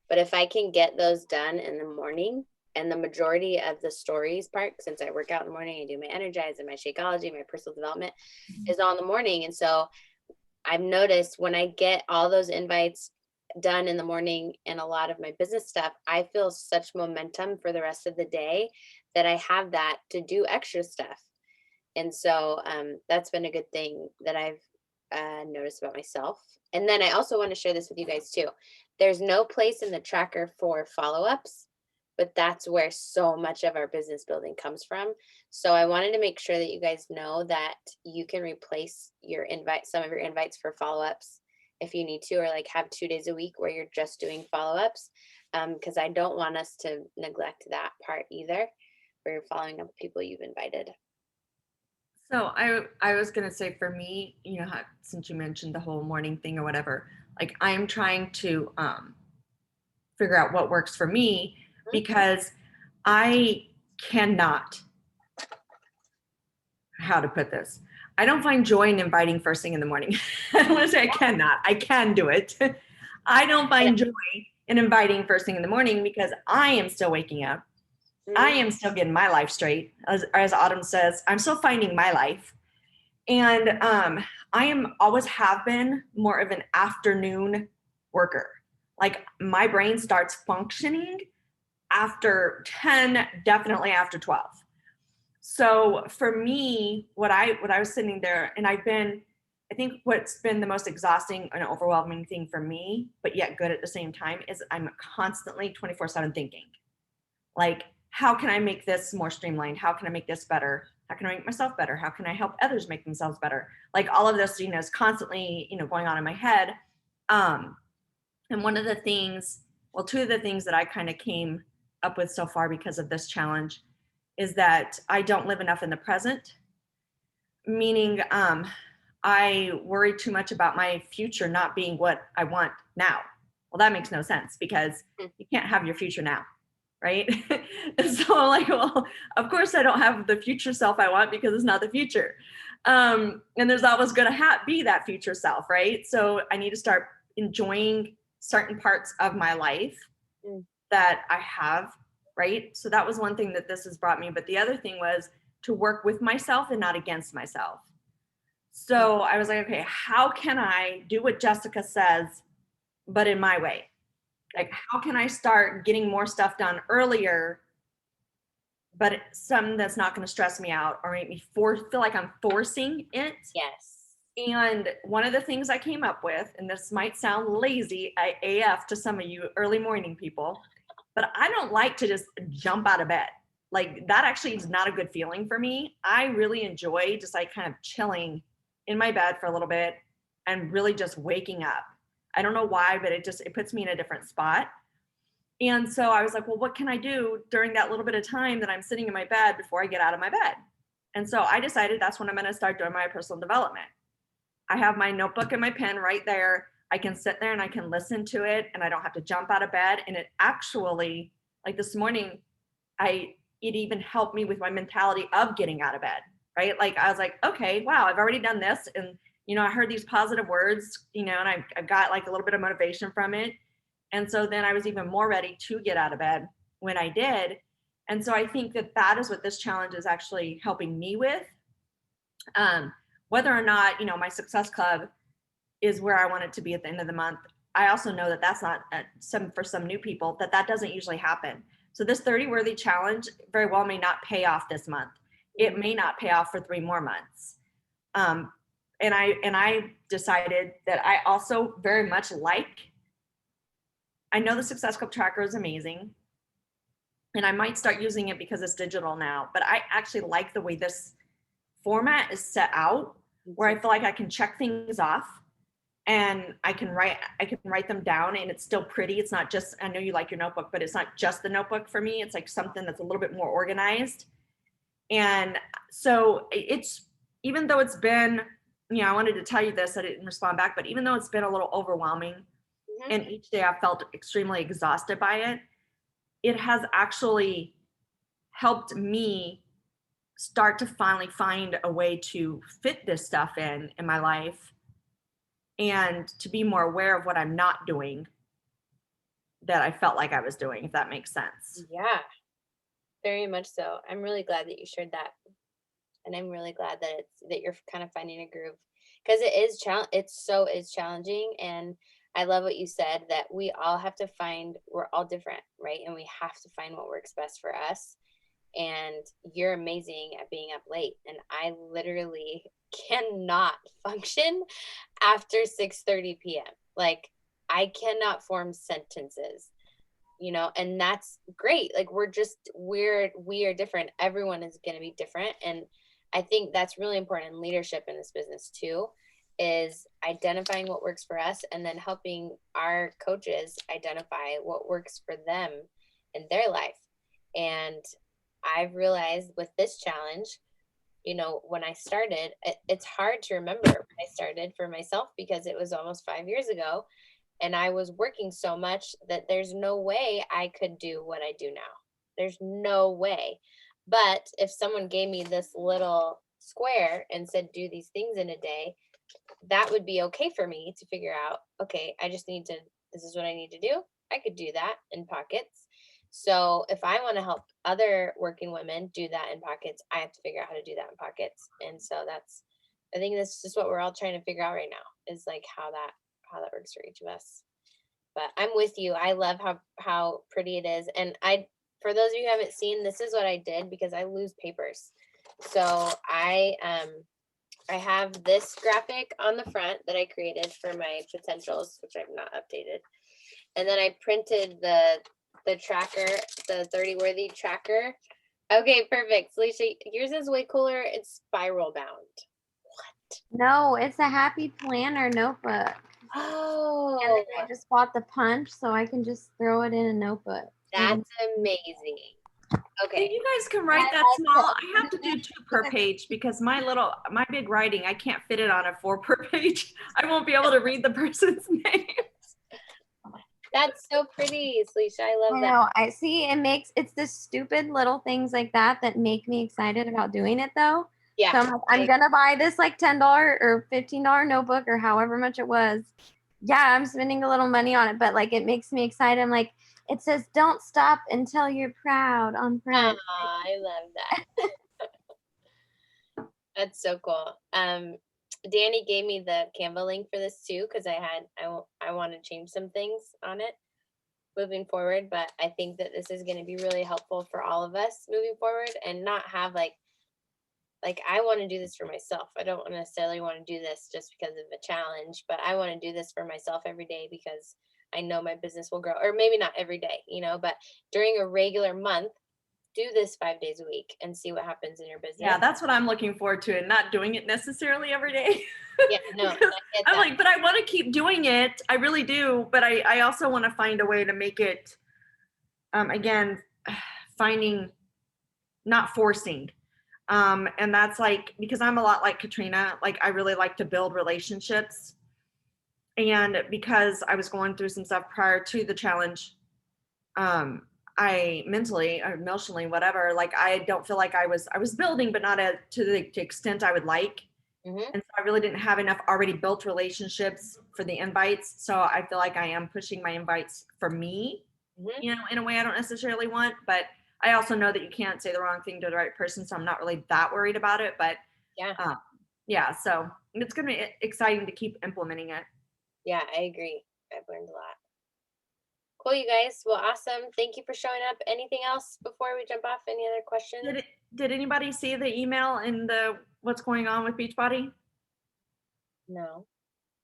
But if I can get those done in the morning, and the majority of the stories part, since I work out in the morning, I do my Energize and my Shakeology, my personal development is all in the morning. And so I've noticed when I get all those invites done in the morning and a lot of my business stuff, I feel such momentum for the rest of the day that I have that to do extra stuff. And so that's been a good thing that I've noticed about myself. And then I also want to share this with you guys too. There's no place in the tracker for follow-ups, but that's where so much of our business building comes from. So I wanted to make sure that you guys know that you can replace some of your invites for follow-ups if you need to, or like have 2 days a week where you're just doing follow-ups. Because I don't want us to neglect that part either, where you're following up with people you've invited. So I was gonna say for me, you know, since you mentioned the whole morning thing or whatever, like I'm trying to figure out what works for me because I cannot, how to put this, I don't find joy in inviting first thing in the morning. I don't want to say I cannot. I can do it. I don't find joy in inviting first thing in the morning because I am still waking up. I am still getting my life straight. As Autumn says, I'm still finding my life. And I always have been more of an afternoon worker. Like my brain starts functioning after 10, definitely after 12. So for me, what I was sitting there, and I think what's been the most exhausting and overwhelming thing for me, but yet good at the same time, is I'm constantly 24/7 thinking. Like, how can I make this more streamlined? How can I make this better? How can I make myself better? How can I help others make themselves better? Like all of this, is constantly, going on in my head. And one of the things, two of the things that I kind of came up with so far because of this challenge is that I don't live enough in the present, meaning I worry too much about my future not being what I want now. Well, that makes no sense because you can't have your future now. right? And so I'm like, well, of course I don't have the future self I want because it's not the future. And there's always going to be that future self, right? So I need to start enjoying certain parts of my life that I have, right? So that was one thing that this has brought me. But the other thing was to work with myself and not against myself. So I was like, okay, how can I do what Jessica says, but in my way? Like, how can I start getting more stuff done earlier, but something that's not going to stress me out or make me feel like I'm forcing it? Yes. And one of the things I came up with, and this might sound lazy AF to some of you early morning people, but I don't like to just jump out of bed. Like, that actually is not a good feeling for me. I really enjoy just like kind of chilling in my bed for a little bit and really just waking up. I don't know why, but it puts me in a different spot. And so I was like, well, what can I do during that little bit of time that I'm sitting in my bed before I get out of my bed? And so I decided that's when I'm going to start doing my personal development. I have my notebook and my pen right there. I can sit there and I can listen to it, and I don't have to jump out of bed. And it actually, like this morning, it even helped me with my mentality of getting out of bed, right? Like, I was like, okay, wow, I've already done this. And, I heard these positive words, and I got like a little bit of motivation from it. And so then I was even more ready to get out of bed when I did. And so I think that is what this challenge is actually helping me with. Whether or not, my Success Club is where I want it to be at the end of the month, I also know that that's not for some new people, that doesn't usually happen. So this 30 Worthy Challenge very well may not pay off this month. It may not pay off for 3 more months. And I decided that I also very much I know the Success Club tracker is amazing, and I might start using it because it's digital now, but I actually like the way this format is set out, where I feel like I can check things off and I can write them down, and it's still pretty. It's not just, I know you like your notebook, but it's not just the notebook for me. It's like something that's a little bit more organized. And so it's, even though it's been, I wanted to tell you this, I didn't respond back, but even though it's been a little overwhelming, and each day I felt extremely exhausted by it, it has actually helped me start to finally find a way to fit this stuff in my life, and to be more aware of what I'm not doing that I felt like I was doing, if that makes sense. Yeah, very much so. I'm really glad that you shared that. And I'm really glad that you're kind of finding a groove, because it's challenging. And I love what you said, that we're all different, right? And we have to find what works best for us. And you're amazing at being up late. And I literally cannot function after 6:30 p.m. Like, I cannot form sentences, and that's great. Like, we are different. Everyone is going to be different. And I think that's really important in leadership in this business too, is identifying what works for us, and then helping our coaches identify what works for them in their life. And I've realized with this challenge, when I started, it's hard to remember when I started for myself, because it was almost 5 years ago, and I was working so much that there's no way I could do what I do now. There's no way. But if someone gave me this little square and said, do these things in a day, that would be okay for me to figure out, okay, this is what I need to do. I could do that in pockets. So if I want to help other working women do that in pockets, I have to figure out how to do that in pockets. And so I think that's just what we're all trying to figure out right now, is like how that works for each of us. But I'm with you. I love how pretty it is. And for those of you who haven't seen, this is what I did, because I lose papers. So I have this graphic on the front that I created for my potentials, which I've not updated. And then I printed the tracker, the 30 Worthy tracker. Okay, perfect. Alicia, yours is way cooler. It's spiral bound. What? No, it's a happy planner notebook. Oh, And then I just bought the punch so I can just throw it in a notebook. that's amazing. Okay. You guys can write that small. I have to do 2 per page, because my big writing, I can't fit it on a 4 per page. I won't be able to read the person's name. That's so pretty, Sleisha. I love I that. know. I see. It's the stupid little things like that that make me excited about doing it, though. Yeah. So I'm like, I'm gonna buy this like $10 or $15 notebook or however much it was. Yeah, I'm spending a little money on it, but like it makes me excited. I'm like, it says, "Don't stop until you're proud" on front. Aw, I love that. That's so cool. Danny gave me the Canva link for this too because I want to change some things on it moving forward, but I think that this is going to be really helpful for all of us moving forward and not have like I want to do this for myself. I don't necessarily want to do this just because of a challenge, but I want to do this for myself every day because I know my business will grow, or maybe not every day, but during a regular month, do this 5 days a week and see what happens in your business. Yeah, that's what I'm looking forward to, and not doing it necessarily every day. Yeah, no, I Because get I'm that. like, but I want to keep doing it. I really do. But I also want to find a way to make it, again, finding, not forcing. And that's like, because I'm a lot like Katrina, like I really like to build relationships. And because I was going through some stuff prior to the challenge, I mentally or emotionally, whatever, like I don't feel like I was building, but not to the extent I would like. Mhm. And so I really didn't have enough already built relationships for the invites. So I feel like I am pushing my invites for me, Mhm. in a way I don't necessarily want, but I also know that you can't say the wrong thing to the right person. So I'm not really that worried about it, but Yeah. yeah, so it's going to be exciting to keep implementing it. Yeah, I agree. I've learned a lot. Cool, you guys. Well, awesome. Thank you for showing up. Anything else before we jump off? Any other questions? Did anybody see the email and the what's going on with Beachbody? No.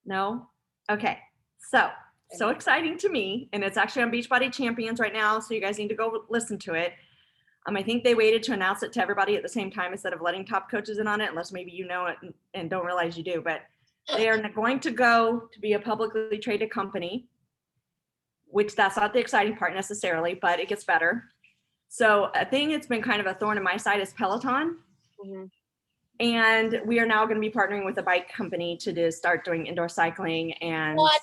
No? Okay. So Okay. exciting to me. And it's actually on Beachbody Champions right now. So you guys need to go listen to it. I think they waited to announce it to everybody at the same time instead of letting top coaches in on it, unless maybe you know it and don't realize you do. But they are going to go to be a publicly traded company, which that's not the exciting part necessarily, but it gets better. So a thing that's been kind of a thorn in my side is Peloton. Mhm. And we are now going to be partnering with a bike company to start doing indoor cycling. And What?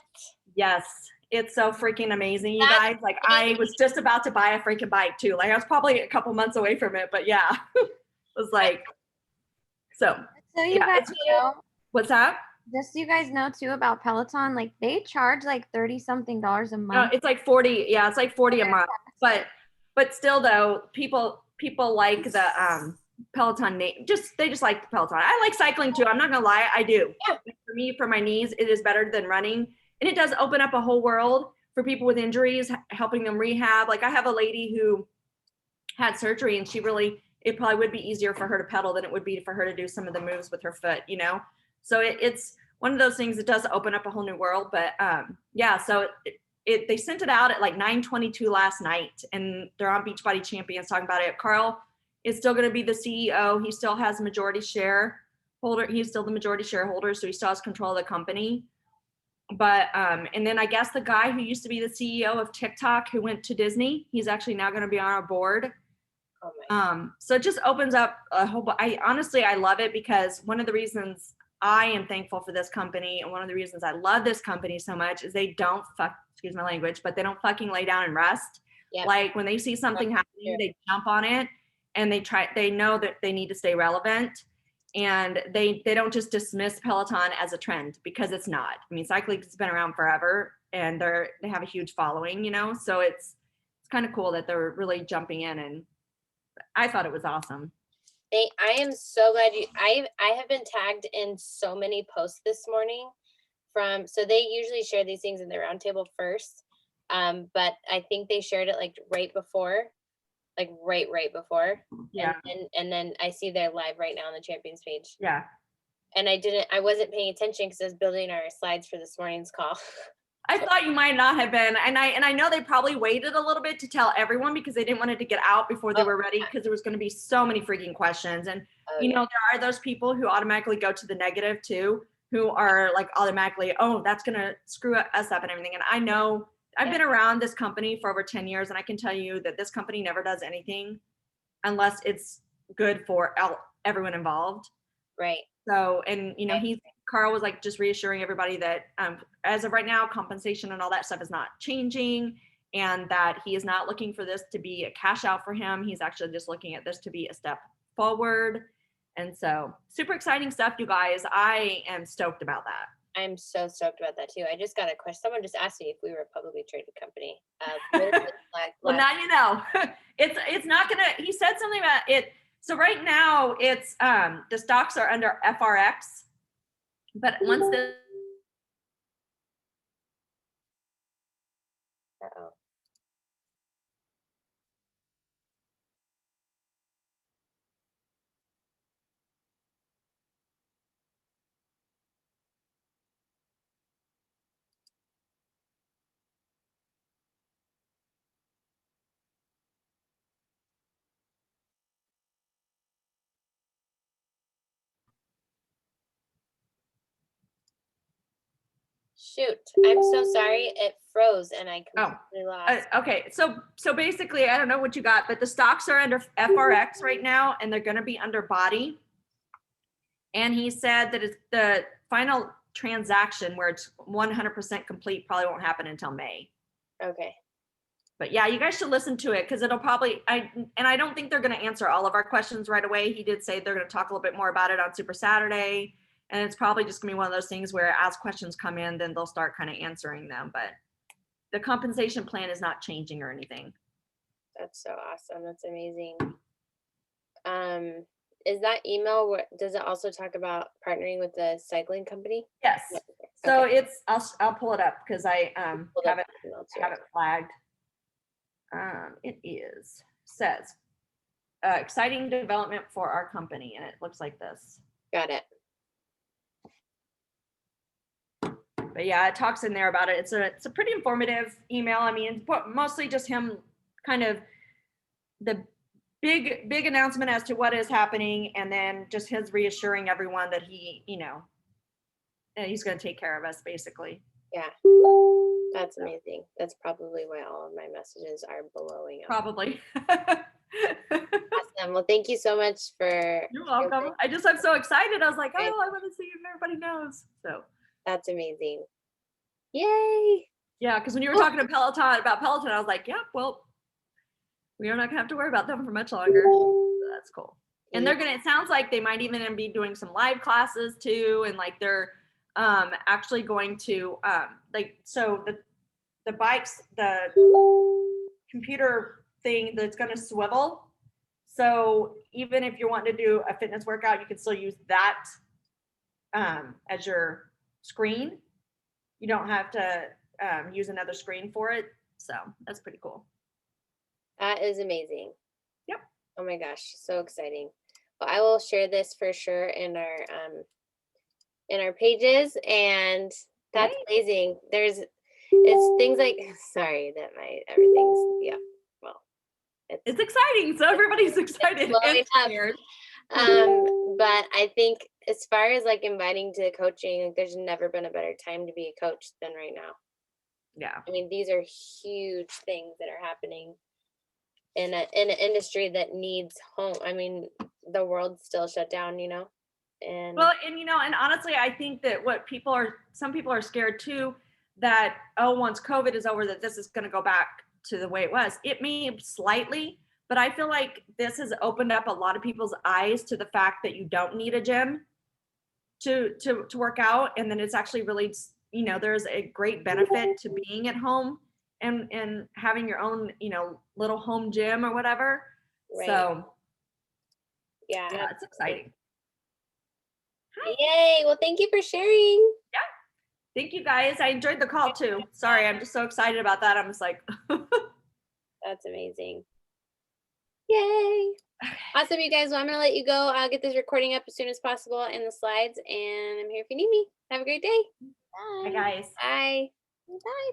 yes, it's so freaking amazing, you That's guys. Like I was just about to buy a freaking bike too. Like I was probably a couple months away from it, but yeah, it was like, so So you yeah, guys it's know, what's that? just so you guys know too about Peloton, like they charge like $30-something a month. It's like 40. Yeah, it's like 40 a month. But still though, people like the Peloton name. They just like the Peloton. I like cycling too. I'm not gonna lie, I do. Yeah. For me, for my knees, it is better than running. And it does open up a whole world for people with injuries, helping them rehab. Like I have a lady who had surgery and it probably would be easier for her to pedal than it would be for her to do some of the moves with her foot, So it's one of those things that does open up a whole new world. But yeah, so they sent it out at like 9:22 last night, and they're on Beachbody Champions talking about it. Carl is still going to be the CEO. He still has majority shareholder. He's still the majority shareholder, so he still has control of the company. But and then I guess the guy who used to be the CEO of TikTok, who went to Disney, he's actually now going to be on our board. Oh my. So it just opens up a whole. I love it because one of the reasons I am thankful for this company, and one of the reasons I love this company so much, is they don't excuse my language, but they don't fucking lay down and rest. Yep. Like when they see something happening, they jump on it, and they know that they need to stay relevant, and they don't just dismiss Peloton as a trend, because it's not. I mean, cycling has been around forever, and they have a huge following, so it's kind of cool that they're really jumping in, and I thought it was awesome. I am so glad I have been tagged in so many posts this morning so they usually share these things in the roundtable first. But I think they shared it like right before. Yeah. And then I see they're live right now on the Champions page. Yeah. And I wasn't paying attention because I was building our slides for this morning's call. I thought you might not have been. And I know they probably waited a little bit to tell everyone because they didn't want it to get out before they were ready, because there was going to be so many freaking questions. And, there are those people who automatically go to the negative too, who are like automatically, oh, that's going to screw us up and everything. And I know I've been around this company for over 10 years, and I can tell you that this company never does anything unless it's good for everyone involved. Right. So, and, he's Carl was like just reassuring everybody that as of right now, compensation and all that stuff is not changing, and that he is not looking for this to be a cash out for him. He's actually just looking at this to be a step forward. And so super exciting stuff, you guys. I am stoked about that. I'm so stoked about that too. I just got a question. Someone just asked me if we were a publicly traded company. Well, now you know. It's not gonna. He said something about it. So right now, it's the stocks are under FRX, but once the Uh-oh. Shoot, I'm so sorry. It froze and I completely lost. okay, so basically, I don't know what you got, but the stocks are under FRX right now, and they're going to be under body. And he said that it's the final transaction where it's 100% complete probably won't happen until May. Okay. But yeah, you guys should listen to it because it'll probably, I don't think they're going to answer all of our questions right away. He did say they're going to talk a little bit more about it on Super Saturday. And it's probably just gonna be one of those things where as questions come in, then they'll start kind of answering them. But the compensation plan is not changing or anything. That's so awesome. That's amazing. Is that email, does it also talk about partnering with the cycling company? Yes. Yeah, okay. So Okay. it's, I'll pull it up because I Pulled up have it the email too. have it flagged. It says exciting development for our company, and it looks like this. Got it. But yeah, it talks in there about it. It's a pretty informative email. I mean, mostly just him kind of the big announcement as to what is happening, and then just his reassuring everyone that he, he's going to take care of us, basically. Yeah. That's amazing. That's probably why all of my messages are blowing up. Probably. Awesome. Well, thank you so much for. You're welcome. I'm so excited. I was like, oh, I want to see if everybody knows. So. That's amazing. Yay. Yeah, because when you were talking to Peloton, I was like, yeah, well, we are not gonna have to worry about them for much longer. So that's cool. And it sounds like they might even be doing some live classes too. And like they're actually going to so the bikes, the computer thing that's gonna swivel. So even if you're wanting to do a fitness workout, you can still use that as your screen. You don't have to use another screen for it. So that's pretty cool. That is amazing. Yep. Oh my gosh, so exciting. Well, I will share this for sure in our pages, and that's amazing. It's things like, sorry that everything's, yeah, well. It's exciting, so everybody's excited and scared. But I think as far as like inviting to coaching, like there's never been a better time to be a coach than right now. Yeah. I mean, these are huge things that are happening in an industry that needs home. I mean, the world's still shut down, and well, and honestly, I think that some people are scared too, that, once COVID is over, that this is going to go back to the way it was. It may slightly, but I feel like this has opened up a lot of people's eyes to the fact that you don't need a gym to work out. And then it's actually really, there's a great benefit to being at home and having your own, little home gym or whatever. Right. So yeah, it's exciting. Hi. Yay. Well, thank you for sharing. Yeah. Thank you guys. I enjoyed the call too. Sorry, I'm just so excited about that. I'm just like, that's amazing. Yay. Awesome, you guys. Well, I'm going to let you go. I'll get this recording up as soon as possible in the slides, and I'm here if you need me. Have a great day. Bye, guys. Bye. Bye.